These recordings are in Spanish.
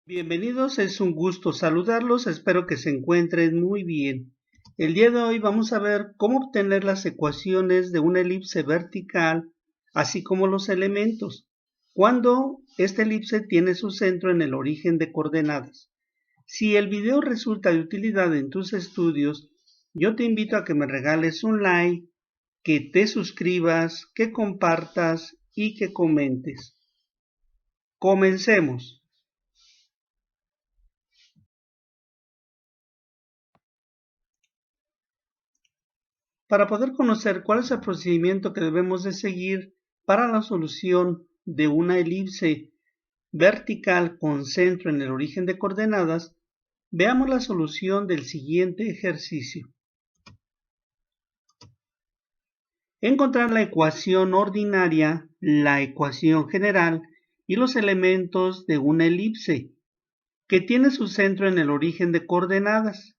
Bienvenidos, es un gusto saludarlos, espero que se encuentren muy bien. El día de hoy vamos a ver cómo obtener las ecuaciones de una elipse vertical, así como los elementos, cuando esta elipse tiene su centro en el origen de coordenadas. Si el video resulta de utilidad en tus estudios, yo te invito a que me regales un like, que te suscribas, que compartas y que comentes. Comencemos. Para poder conocer cuál es el procedimiento que debemos de seguir para la solución de una elipse vertical con centro en el origen de coordenadas, veamos la solución del siguiente ejercicio. Encontrar la ecuación ordinaria, la ecuación general y los elementos de una elipse que tiene su centro en el origen de coordenadas.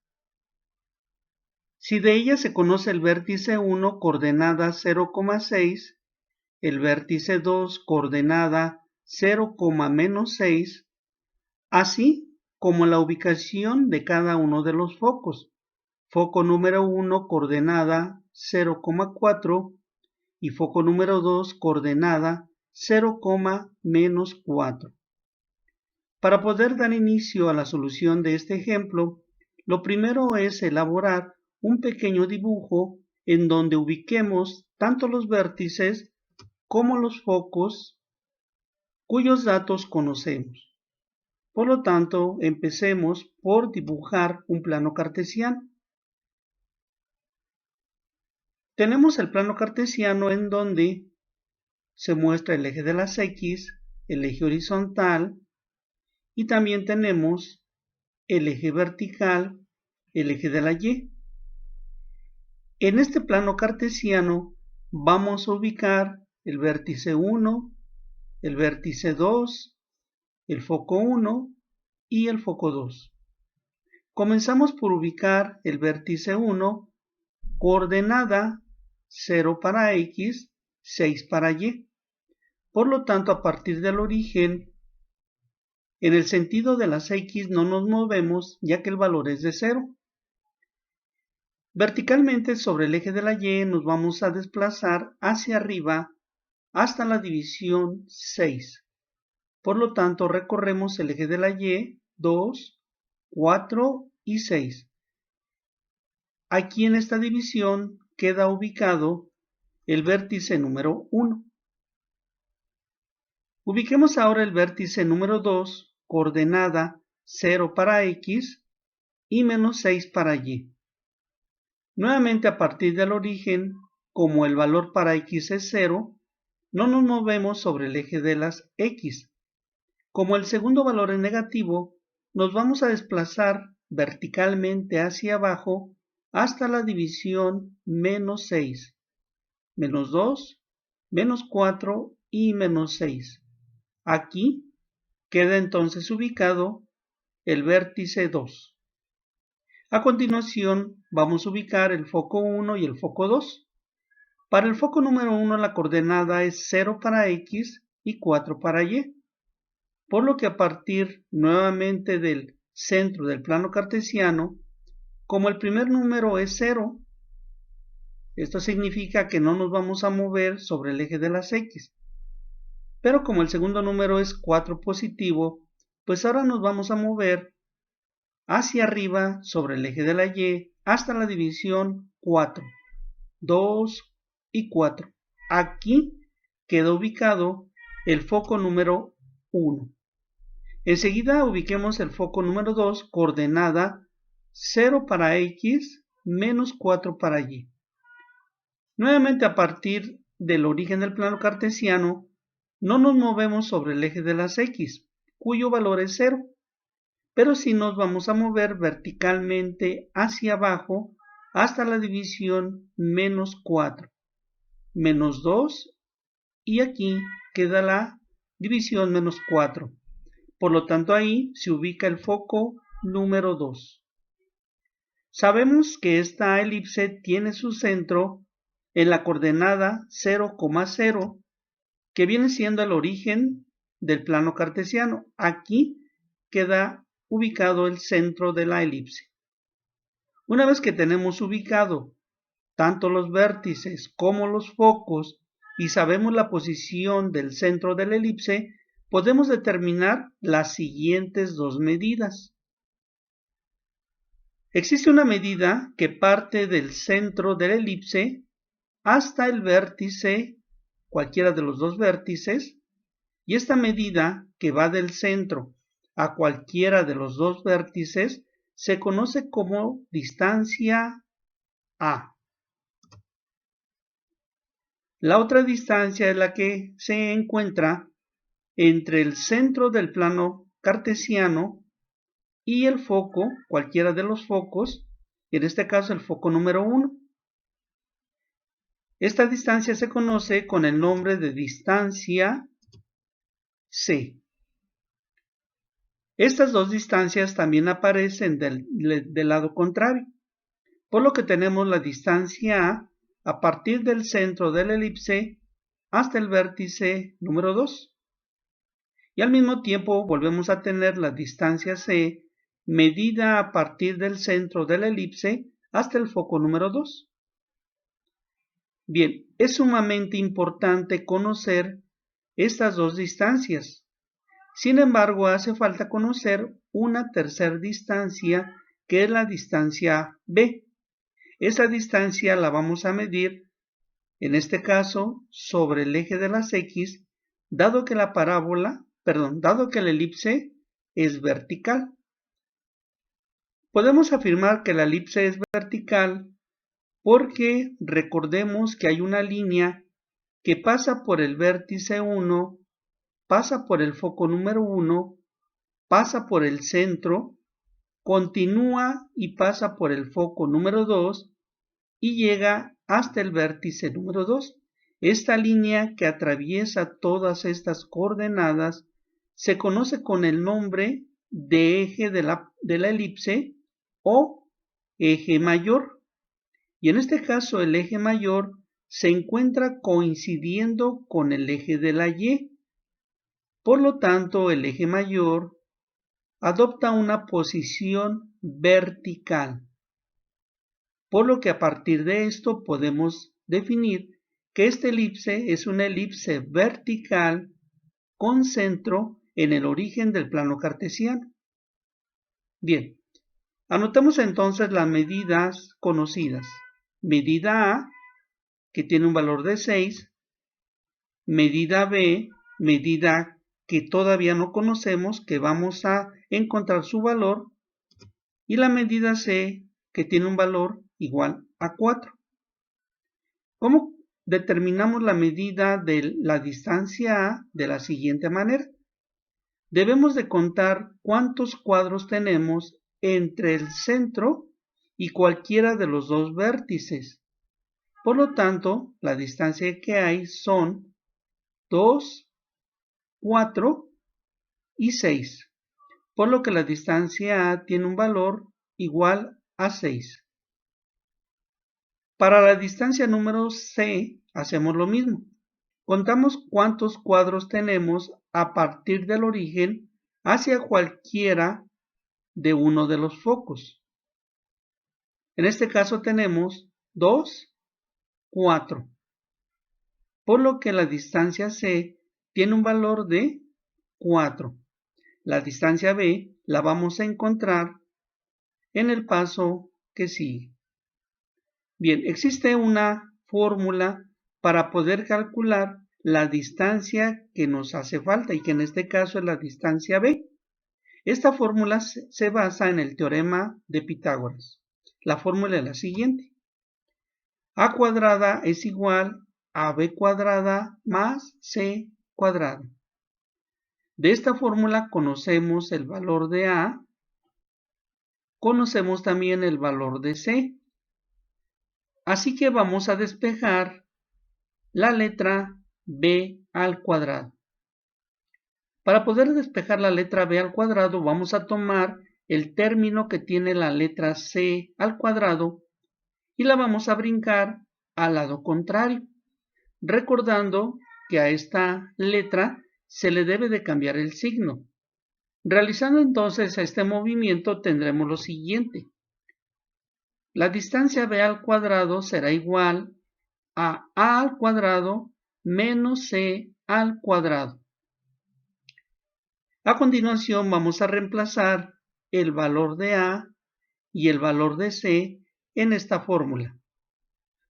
Si de ella se conoce el vértice 1, coordenada 0,6, el vértice 2, coordenada 0,-6, así como la ubicación de cada uno de los focos. Foco número 1, coordenada 0,4 y foco número 2, coordenada 0,-4. Para poder dar inicio a la solución de este ejemplo, lo primero es elaborar un pequeño dibujo en donde ubiquemos tanto los vértices como los focos cuyos datos conocemos. Por lo tanto, empecemos por dibujar un plano cartesiano. Tenemos el plano cartesiano en donde se muestra el eje de las X, el eje horizontal y también tenemos el eje vertical, el eje de la Y. En este plano cartesiano vamos a ubicar el vértice 1, el vértice 2, el foco 1 y el foco 2. Comenzamos por ubicar el vértice 1, coordenada 0 para X, 6 para Y. Por lo tanto, a partir del origen, en el sentido de las X no nos movemos ya que el valor es de 0. Verticalmente sobre el eje de la Y nos vamos a desplazar hacia arriba hasta la división 6. Por lo tanto, recorremos el eje de la Y, 2, 4 y 6. Aquí en esta división queda ubicado el vértice número 1. Ubiquemos ahora el vértice número 2, coordenada 0 para X y menos 6 para Y. Nuevamente a partir del origen, como el valor para X es 0, no nos movemos sobre el eje de las X. Como el segundo valor es negativo, nos vamos a desplazar verticalmente hacia abajo hasta la división menos 6, menos 2, menos 4 y menos 6. Aquí queda entonces ubicado el vértice 2. A continuación vamos a ubicar el foco 1 y el foco 2. Para el foco número 1 la coordenada es 0 para X y 4 para Y. Por lo que a partir nuevamente del centro del plano cartesiano, como el primer número es 0, esto significa que no nos vamos a mover sobre el eje de las X. Pero como el segundo número es 4 positivo, pues ahora nos vamos a mover hacia arriba sobre el eje de la Y hasta la división 4, 2 y 4. Aquí queda ubicado el foco número 1. Enseguida ubiquemos el foco número 2, coordenada 0 para X, menos 4 para Y. Nuevamente a partir del origen del plano cartesiano, no nos movemos sobre el eje de las X, cuyo valor es 0, pero sí nos vamos a mover verticalmente hacia abajo hasta la división menos 4, menos 2, y aquí queda la división menos 4. Por lo tanto, ahí se ubica el foco número 2. Sabemos que esta elipse tiene su centro en la coordenada 0,0, que viene siendo el origen del plano cartesiano. Aquí queda ubicado el centro de la elipse. Una vez que tenemos ubicado tanto los vértices como los focos y sabemos la posición del centro de la elipse, podemos determinar las siguientes dos medidas. Existe una medida que parte del centro de la elipse hasta el vértice, cualquiera de los dos vértices, y esta medida que va del centro a cualquiera de los dos vértices se conoce como distancia A. La otra distancia es la que se encuentra entre el centro del plano cartesiano y el foco, cualquiera de los focos, en este caso el foco número 1. Esta distancia se conoce con el nombre de distancia C. Estas dos distancias también aparecen del lado contrario, por lo que tenemos la distancia a partir del centro de la elipse hasta el vértice número 2. Y al mismo tiempo volvemos a tener la distancia C medida a partir del centro de la elipse hasta el foco número 2. Bien, es sumamente importante conocer estas dos distancias. Sin embargo, hace falta conocer una tercera distancia, que es la distancia B. Esa distancia la vamos a medir, en este caso, sobre el eje de las X, dado que la elipse es vertical. Podemos afirmar que la elipse es vertical porque recordemos que hay una línea que pasa por el vértice 1, pasa por el foco número 1, pasa por el centro, continúa y pasa por el foco número 2 y llega hasta el vértice número 2. Esta línea que atraviesa todas estas coordenadas se conoce con el nombre de eje de la elipse o eje mayor. Y en este caso el eje mayor se encuentra coincidiendo con el eje de la Y. Por lo tanto, el eje mayor adopta una posición vertical. Por lo que a partir de esto podemos definir que esta elipse es una elipse vertical con centro en el origen del plano cartesiano. Bien, anotamos entonces las medidas conocidas. Medida A, que tiene un valor de 6. Medida B, medida que todavía no conocemos, que vamos a encontrar su valor. Y la medida C, que tiene un valor igual a 4. ¿Cómo determinamos la medida de la distancia A? De la siguiente manera. Debemos de contar cuántos cuadros tenemos entre el centro y cualquiera de los dos vértices. Por lo tanto, la distancia que hay son 2, 4 y 6. Por lo que la distancia A tiene un valor igual a 6. Para la distancia número C hacemos lo mismo. Contamos cuántos cuadros tenemos a partir del origen hacia cualquiera de uno de los focos. En este caso tenemos 2, 4. Por lo que la distancia C tiene un valor de 4. La distancia B la vamos a encontrar en el paso que sigue. Bien, existe una fórmula para poder calcular la distancia que nos hace falta y que en este caso es la distancia B. Esta fórmula se basa en el teorema de Pitágoras. La fórmula es la siguiente. A cuadrada es igual a B cuadrada más C cuadrada. De esta fórmula conocemos el valor de A, conocemos también el valor de C. Así que vamos a despejar la letra B al cuadrado. Para poder despejar la letra B al cuadrado, vamos a tomar el término que tiene la letra C al cuadrado y la vamos a brincar al lado contrario, recordando que a esta letra se le debe de cambiar el signo. Realizando entonces este movimiento tendremos lo siguiente. La distancia b al cuadrado será igual a al cuadrado menos c al cuadrado. A continuación vamos a reemplazar el valor de a y el valor de c en esta fórmula.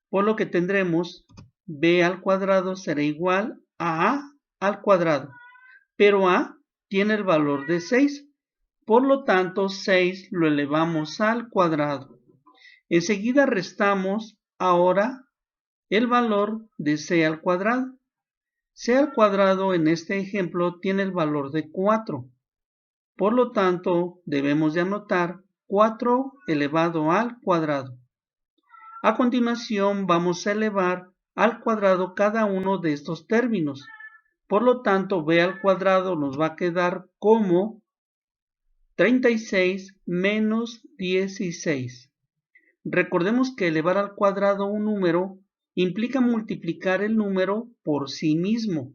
Por lo que tendremos b al cuadrado será igual a al cuadrado, pero a tiene el valor de 6, por lo tanto 6 lo elevamos al cuadrado. Enseguida restamos ahora el valor de c al cuadrado. C al cuadrado en este ejemplo tiene el valor de 4, por lo tanto debemos de anotar 4 elevado al cuadrado. A continuación vamos a elevar al cuadrado cada uno de estos términos. Por lo tanto, b al cuadrado nos va a quedar como 36 menos 16. Recordemos que elevar al cuadrado un número implica multiplicar el número por sí mismo,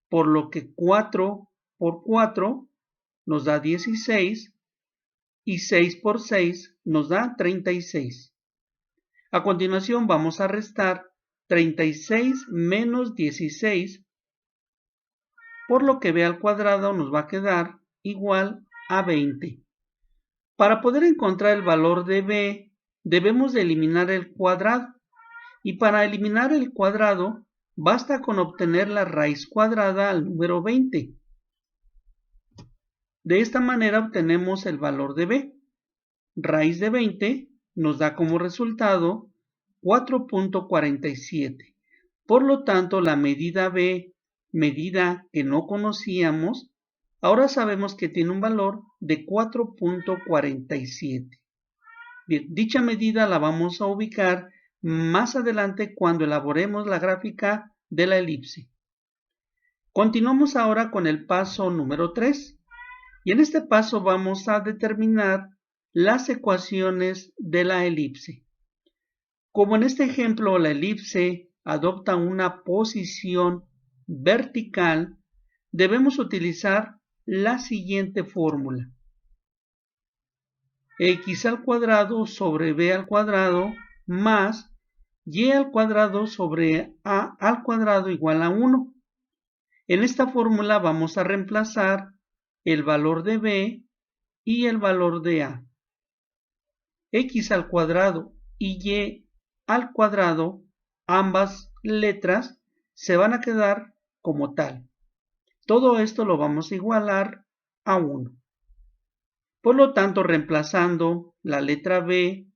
por lo que 4 por 4 nos da 16 y 6 por 6 nos da 36. A continuación vamos a restar 36 menos 16, por lo que b al cuadrado nos va a quedar igual a 20. Para poder encontrar el valor de b, debemos de eliminar el cuadrado. Y para eliminar el cuadrado, basta con obtener la raíz cuadrada al número 20. De esta manera obtenemos el valor de b. Raíz de 20 nos da como resultado 4.47. Por lo tanto, la medida b, medida que no conocíamos, ahora sabemos que tiene un valor de 4.47. Bien, dicha medida la vamos a ubicar más adelante cuando elaboremos la gráfica de la elipse. Continuamos ahora con el paso número 3. Y en este paso vamos a determinar las ecuaciones de la elipse. Como en este ejemplo la elipse adopta una posición vertical, debemos utilizar la siguiente fórmula. X al cuadrado sobre b al cuadrado más y al cuadrado sobre a al cuadrado igual a 1. En esta fórmula vamos a reemplazar el valor de b y el valor de a. X al cuadrado y y al cuadrado, ambas letras se van a quedar como tal. Todo esto lo vamos a igualar a 1. Por lo tanto, reemplazando la letra b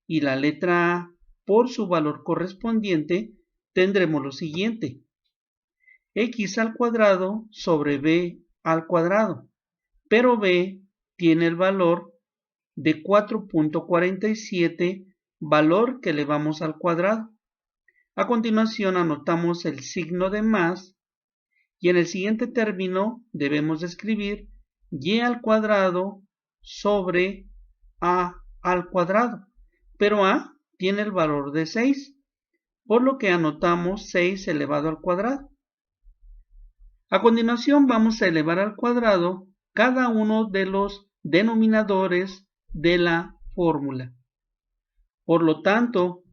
y la letra a por su valor correspondiente, tendremos lo siguiente. X al cuadrado sobre b al cuadrado, pero b tiene el valor de 4.47, valor que elevamos al cuadrado. A continuación anotamos el signo de más y en el siguiente término debemos escribir y al cuadrado sobre a al cuadrado, pero a tiene el valor de 6, por lo que anotamos 6 elevado al cuadrado. A continuación vamos a elevar al cuadrado cada uno de los denominadores de la fórmula. Por lo tanto,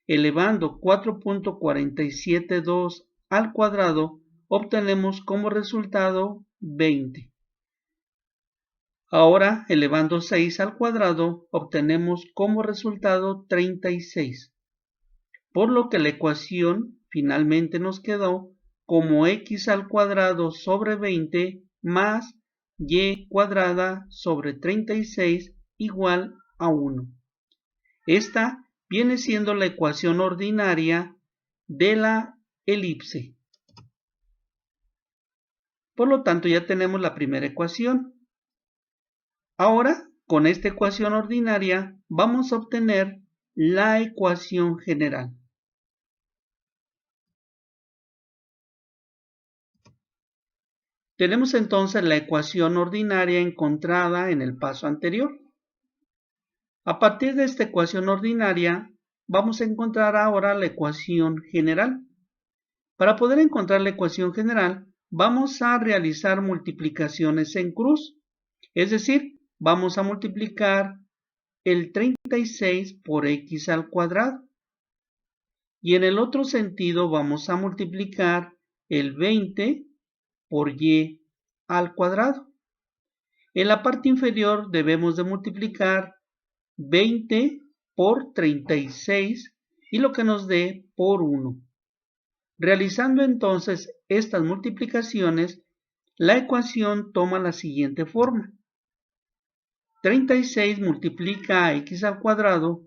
elevando 4.472 al cuadrado, obtenemos como resultado 20. Ahora, elevando 6 al cuadrado, obtenemos como resultado 36. Por lo que la ecuación finalmente nos quedó como x al cuadrado sobre 20 más y cuadrada sobre 36 igual a 1. Esta viene siendo la ecuación ordinaria de la elipse. Por lo tanto, ya tenemos la primera ecuación. Ahora, con esta ecuación ordinaria, vamos a obtener la ecuación general. Tenemos entonces la ecuación ordinaria encontrada en el paso anterior. A partir de esta ecuación ordinaria, vamos a encontrar ahora la ecuación general. Para poder encontrar la ecuación general, vamos a realizar multiplicaciones en cruz. Es decir, vamos a multiplicar el 36 por x al cuadrado. Y en el otro sentido vamos a multiplicar el 20 por y al cuadrado. En la parte inferior debemos de multiplicar 20 por 36 y lo que nos dé por 1. Realizando entonces estas multiplicaciones, la ecuación toma la siguiente forma. 36 multiplica a x al cuadrado,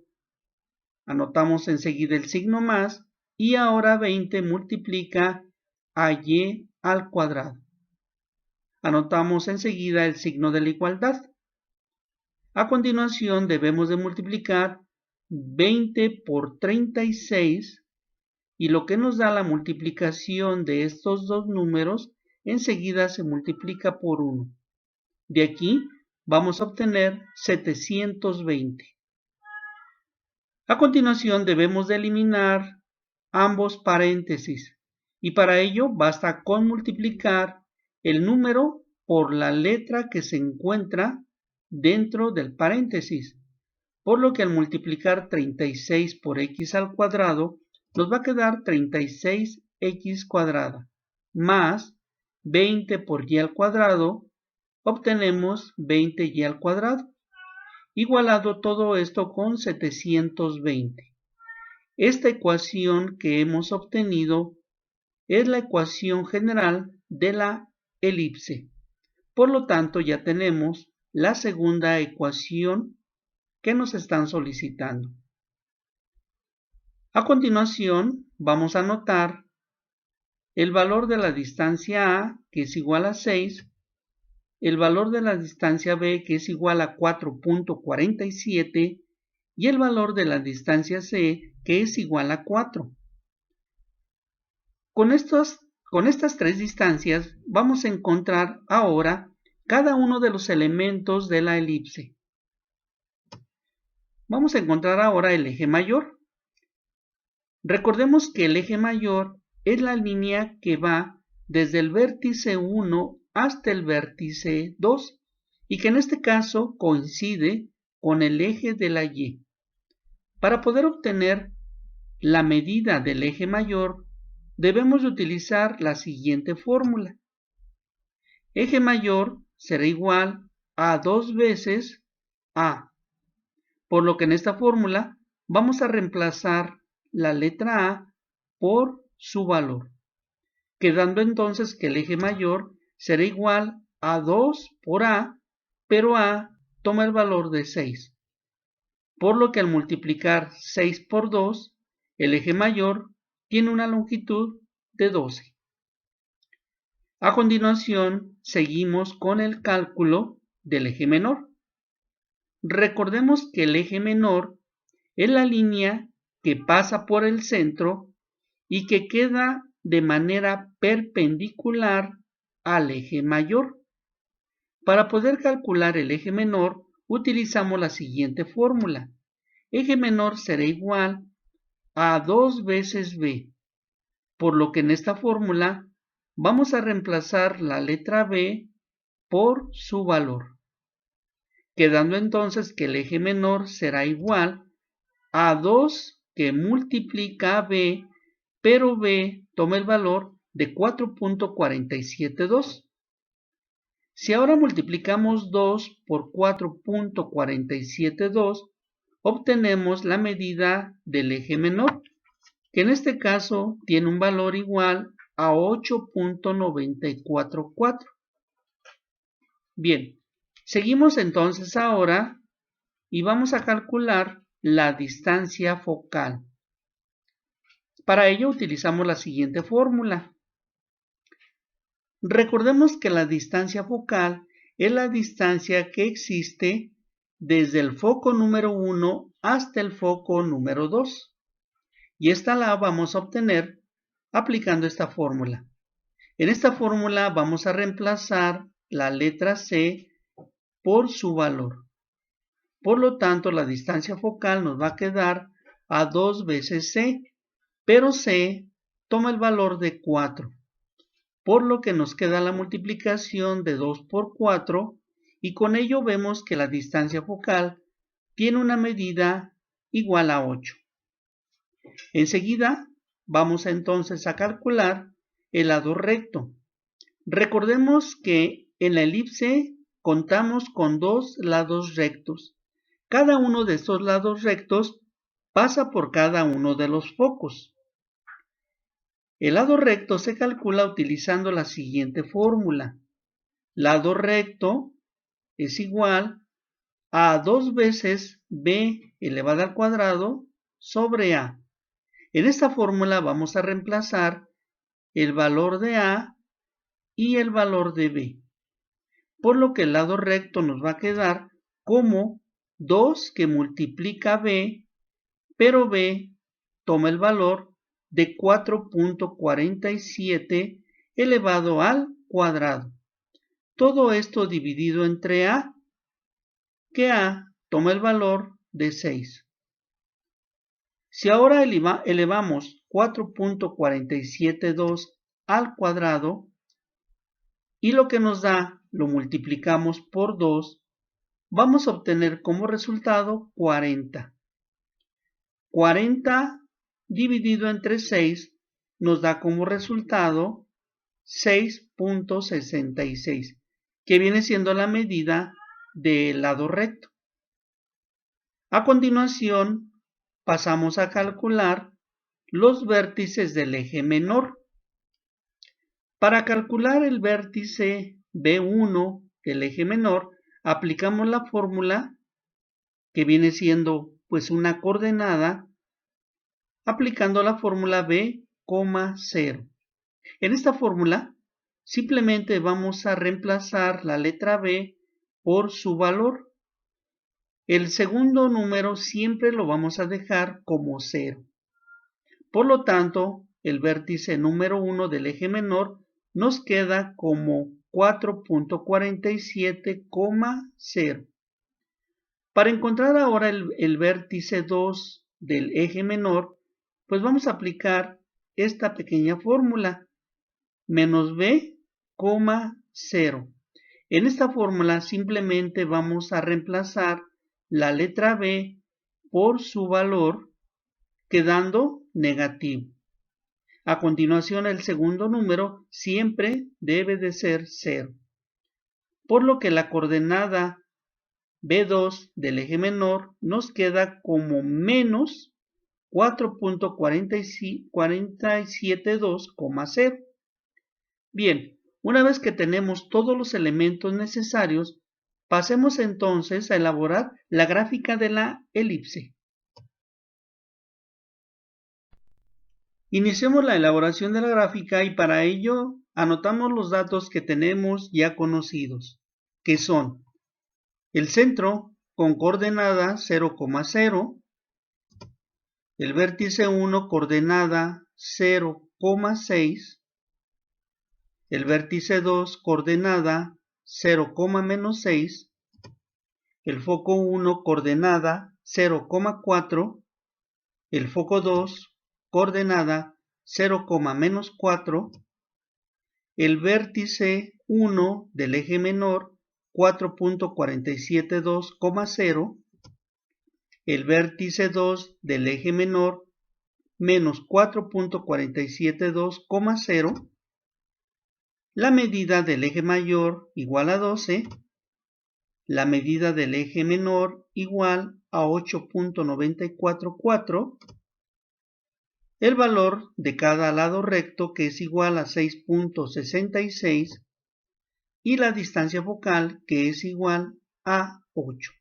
anotamos enseguida el signo más, y ahora 20 multiplica a y al cuadrado. Anotamos enseguida el signo de la igualdad. A continuación debemos de multiplicar 20 por 36 y lo que nos da la multiplicación de estos dos números enseguida se multiplica por 1. De aquí vamos a obtener 720. A continuación debemos de eliminar ambos paréntesis y para ello basta con multiplicar el número por la letra que se encuentra dentro del paréntesis, por lo que al multiplicar 36 por x al cuadrado nos va a quedar 36x cuadrada más 20 por y al cuadrado, obtenemos 20y al cuadrado, igualado todo esto con 720. Esta ecuación que hemos obtenido es la ecuación general de la elipse. Por lo tanto, ya tenemos la segunda ecuación que nos están solicitando. A continuación, vamos a anotar el valor de la distancia A, que es igual a 6, el valor de la distancia B, que es igual a 4.47, y el valor de la distancia C, que es igual a 4. Con estas tres distancias vamos a encontrar ahora cada uno de los elementos de la elipse. Vamos a encontrar ahora el eje mayor. Recordemos que el eje mayor es la línea que va desde el vértice 1 hasta el vértice 2 y que en este caso coincide con el eje de la Y. Para poder obtener la medida del eje mayor, debemos de utilizar la siguiente fórmula. Eje mayor será igual a 2 veces A, por lo que en esta fórmula vamos a reemplazar la letra A por su valor, quedando entonces que el eje mayor será igual a 2 por A, pero A toma el valor de 6, por lo que al multiplicar 6 por 2, el eje mayor tiene una longitud de 12. A continuación, seguimos con el cálculo del eje menor. Recordemos que el eje menor es la línea que pasa por el centro y que queda de manera perpendicular al eje mayor. Para poder calcular el eje menor, utilizamos la siguiente fórmula. Eje menor será igual a 2 veces B, por lo que en esta fórmula vamos a reemplazar la letra B por su valor, quedando entonces que el eje menor será igual a 2 que multiplica a B, pero B toma el valor de 4.472. Si ahora multiplicamos 2 por 4.472, obtenemos la medida del eje menor, que en este caso tiene un valor igual a 8.944. Bien, seguimos entonces ahora y vamos a calcular la distancia focal. Para ello utilizamos la siguiente fórmula. Recordemos que la distancia focal es la distancia que existe desde el foco número 1 hasta el foco número 2. Y esta la vamos a obtener aplicando esta fórmula. En esta fórmula vamos a reemplazar la letra C por su valor. Por lo tanto, la distancia focal nos va a quedar a 2 veces C, pero C toma el valor de 4, por lo que nos queda la multiplicación de 2 por 4 y con ello vemos que la distancia focal tiene una medida igual a 8. Enseguida vamos entonces a calcular el lado recto. Recordemos que en la elipse contamos con dos lados rectos. Cada uno de estos lados rectos pasa por cada uno de los focos. El lado recto se calcula utilizando la siguiente fórmula. Lado recto es igual a 2 veces b elevado al cuadrado sobre a. En esta fórmula vamos a reemplazar el valor de a y el valor de b, por lo que el lado recto nos va a quedar como 2 que multiplica b, pero b toma el valor de 4.47 elevado al cuadrado. Todo esto dividido entre a, que a toma el valor de 6. Si ahora elevamos 4.472 al cuadrado y lo que nos da lo multiplicamos por 2, vamos a obtener como resultado 40. 40 dividido entre 6 nos da como resultado 6.66, que viene siendo la medida del lado recto. A continuación, pasamos a calcular los vértices del eje menor. Para calcular el vértice B1 del eje menor, aplicamos la fórmula que viene siendo pues una coordenada, aplicando la fórmula B, 0. En esta fórmula simplemente vamos a reemplazar la letra B por su valor. El segundo número siempre lo vamos a dejar como 0. Por lo tanto, el vértice número 1 del eje menor nos queda como 4.47,0. Para encontrar ahora el vértice 2 del eje menor, pues vamos a aplicar esta pequeña fórmula, menos b, 0. En esta fórmula simplemente vamos a reemplazar la letra b por su valor, quedando negativo. A continuación, el segundo número siempre debe de ser 0. Por lo que la coordenada B2 del eje menor nos queda como menos 4.472,0. Bien, una vez que tenemos todos los elementos necesarios, pasemos entonces a elaborar la gráfica de la elipse. Iniciemos la elaboración de la gráfica y para ello anotamos los datos que tenemos ya conocidos, que son el centro con coordenada 0,0, el vértice 1 coordenada 0,6, el vértice 2 coordenada 0,-6, el foco 1 coordenada 0,4, el foco 2 coordenada 0,-4, el vértice 1 del eje menor 4.472,0, el vértice 2 del eje menor menos 4.472,0, la medida del eje mayor igual a 12, la medida del eje menor igual a 8.944, el valor de cada lado recto que es igual a 6.66 y la distancia focal que es igual a 8.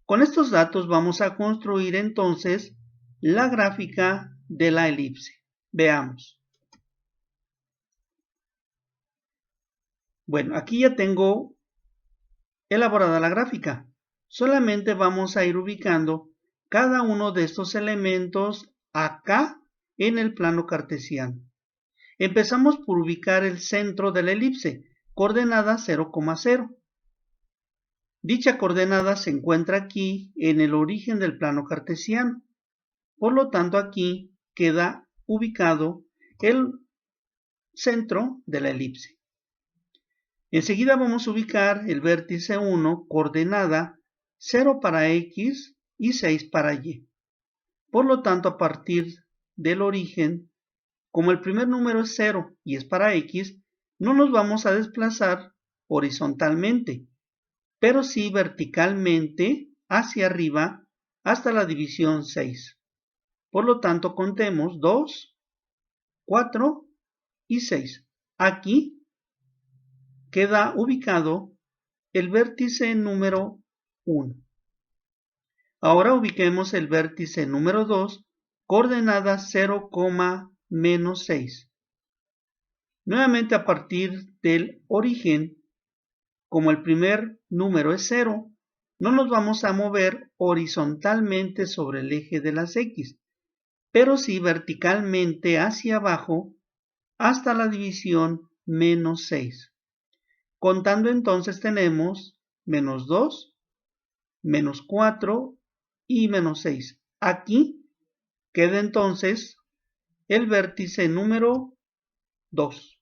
Con estos datos vamos a construir entonces la gráfica de la elipse. Veamos. Bueno, aquí ya tengo elaborada la gráfica. Solamente vamos a ir ubicando cada uno de estos elementos acá en el plano cartesiano. Empezamos por ubicar el centro de la elipse, coordenada 0,0. Dicha coordenada se encuentra aquí en el origen del plano cartesiano. Por lo tanto, aquí queda ubicado el centro de la elipse. Enseguida vamos a ubicar el vértice 1, coordenada 0 para X y 6 para Y. Por lo tanto, a partir del origen, como el primer número es 0 y es para X, no nos vamos a desplazar horizontalmente, pero sí verticalmente hacia arriba hasta la división 6. Por lo tanto, contemos 2, 4 y 6. Aquí queda ubicado el vértice número 1. Ahora ubiquemos el vértice número 2, coordenada 0, menos 6. Nuevamente a partir del origen, como el primer número es 0, no nos vamos a mover horizontalmente sobre el eje de las X, pero sí verticalmente hacia abajo hasta la división menos 6. Contando entonces tenemos menos 2, menos 4 y menos 6. Aquí queda entonces el vértice número 2.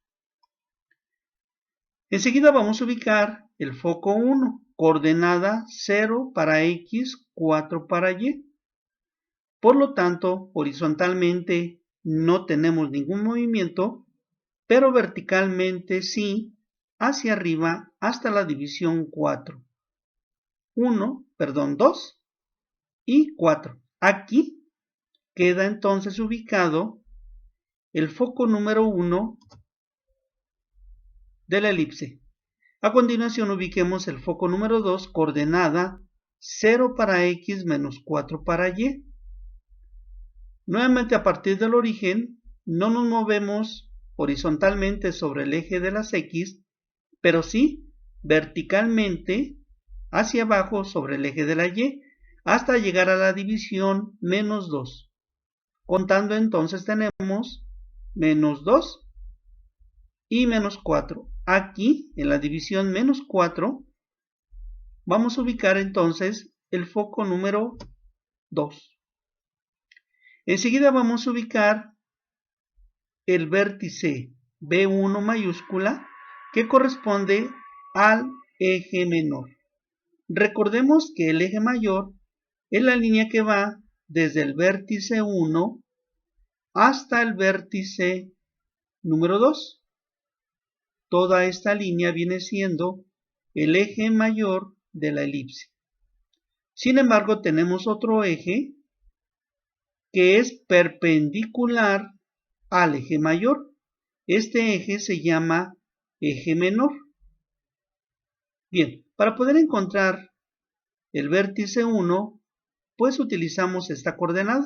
Enseguida vamos a ubicar el foco 1, coordenada 0 para X, 4 para Y. Por lo tanto, horizontalmente no tenemos ningún movimiento, pero verticalmente sí, hacia arriba hasta la división 4. 2 y 4. Aquí queda entonces ubicado el foco número 1 de la elipse. A continuación ubiquemos el foco número 2, coordenada 0 para X menos 4 para Y. Nuevamente a partir del origen no nos movemos horizontalmente sobre el eje de las X, pero sí verticalmente hacia abajo sobre el eje de la Y hasta llegar a la división menos 2. Contando entonces tenemos menos 2 y menos 4. Aquí en la división menos 4 vamos a ubicar entonces el foco número 2. Enseguida vamos a ubicar el vértice B1 mayúscula que corresponde al eje menor. Recordemos que el eje mayor es la línea que va desde el vértice 1 hasta el vértice número 2. Toda esta línea viene siendo el eje mayor de la elipse. Sin embargo, tenemos otro eje que es perpendicular al eje mayor. Este eje se llama eje menor. Bien, para poder encontrar el vértice 1, pues utilizamos esta coordenada,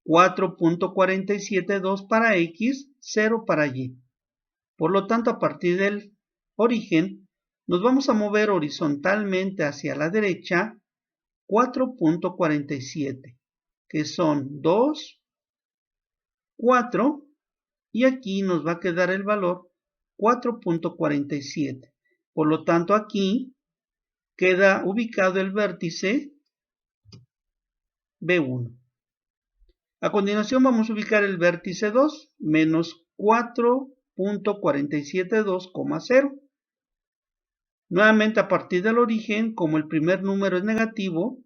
4.472 para X, 0 para Y. Por lo tanto, a partir del origen, nos vamos a mover horizontalmente hacia la derecha 4.47, que son 2, 4, y aquí nos va a quedar el valor 4.47. Por lo tanto, aquí queda ubicado el vértice B1. A continuación vamos a ubicar el vértice 2, menos 4.472,0. Nuevamente a partir del origen, como el primer número es negativo,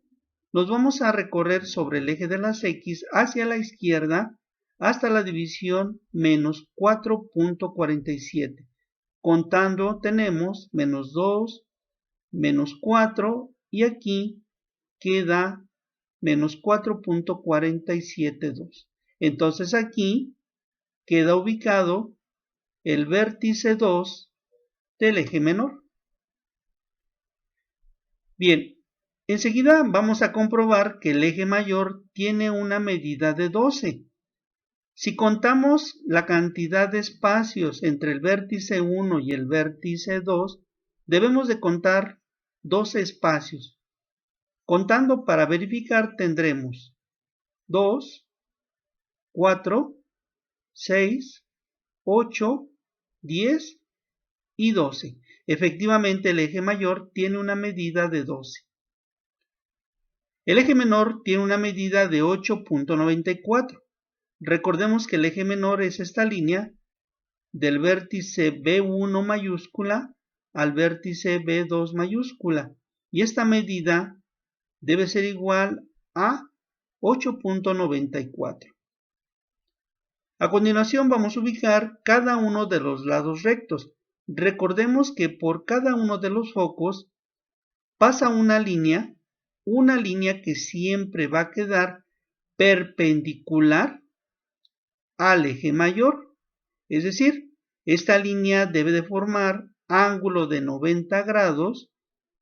nos vamos a recorrer sobre el eje de las X hacia la izquierda hasta la división menos 4.47. Contando tenemos menos 2, menos 4 y aquí queda menos 4.472. Entonces aquí queda ubicado el vértice 2 del eje menor. Bien, enseguida vamos a comprobar que el eje mayor tiene una medida de 12. Si contamos la cantidad de espacios entre el vértice 1 y el vértice 2, debemos de contar 12 espacios. Contando para verificar tendremos 2, 4, 6, 8, 10 y 12. Efectivamente, el eje mayor tiene una medida de 12. El eje menor tiene una medida de 8.94. Recordemos que el eje menor es esta línea del vértice B1 mayúscula al vértice B2 mayúscula y esta medida debe ser igual a 8.94. A continuación vamos a ubicar cada uno de los lados rectos. Recordemos que por cada uno de los focos pasa una línea que siempre va a quedar perpendicular al eje mayor. Es decir, esta línea debe de formar ángulo de 90 grados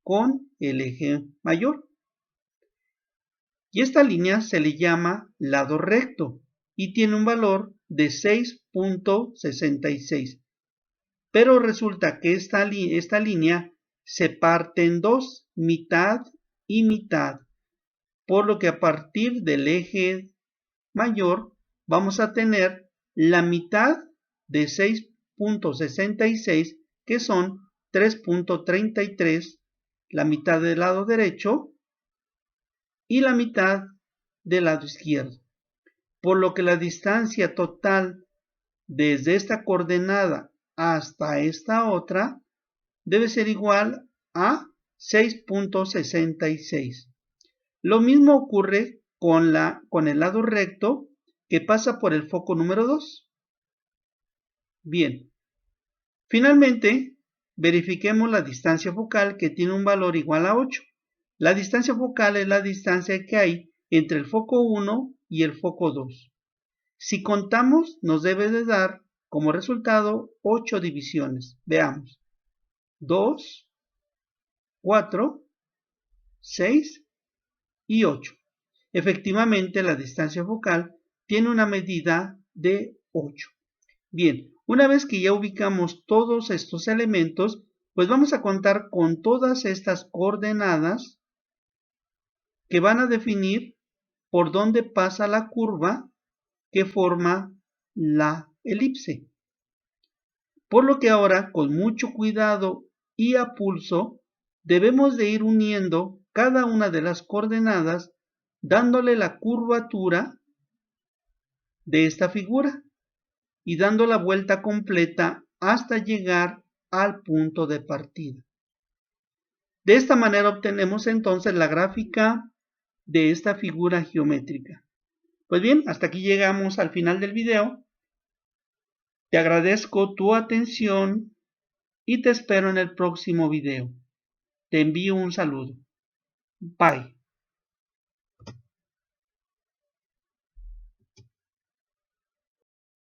con el eje mayor. Y esta línea se le llama lado recto y tiene un valor de 6.66. Pero resulta que esta línea se parte en dos, mitad y mitad. Por lo que a partir del eje mayor vamos a tener la mitad de 6.66, que son 3.33, la mitad del lado derecho y la mitad del lado izquierdo. Por lo que la distancia total desde esta coordenada hasta esta otra debe ser igual a 6.66. Lo mismo ocurre con el lado recto que pasa por el foco número 2. Bien, finalmente verifiquemos la distancia focal, que tiene un valor igual a 8. La distancia focal es la distancia que hay entre el foco 1 y el foco 2. Si contamos, nos debe de dar como resultado 8 divisiones. Veamos. 2, 4, 6 y 8. Efectivamente, la distancia focal tiene una medida de 8. Bien, una vez que ya ubicamos todos estos elementos, pues vamos a contar con todas estas coordenadas que van a definir por dónde pasa la curva que forma la elipse. Por lo que ahora, con mucho cuidado y a pulso, debemos de ir uniendo cada una de las coordenadas dándole la curvatura de esta figura y dando la vuelta completa hasta llegar al punto de partida. De esta manera obtenemos entonces la gráfica de esta figura geométrica. Pues bien, hasta aquí llegamos al final del video. Te agradezco tu atención y te espero en el próximo video. Te envío un saludo. Bye.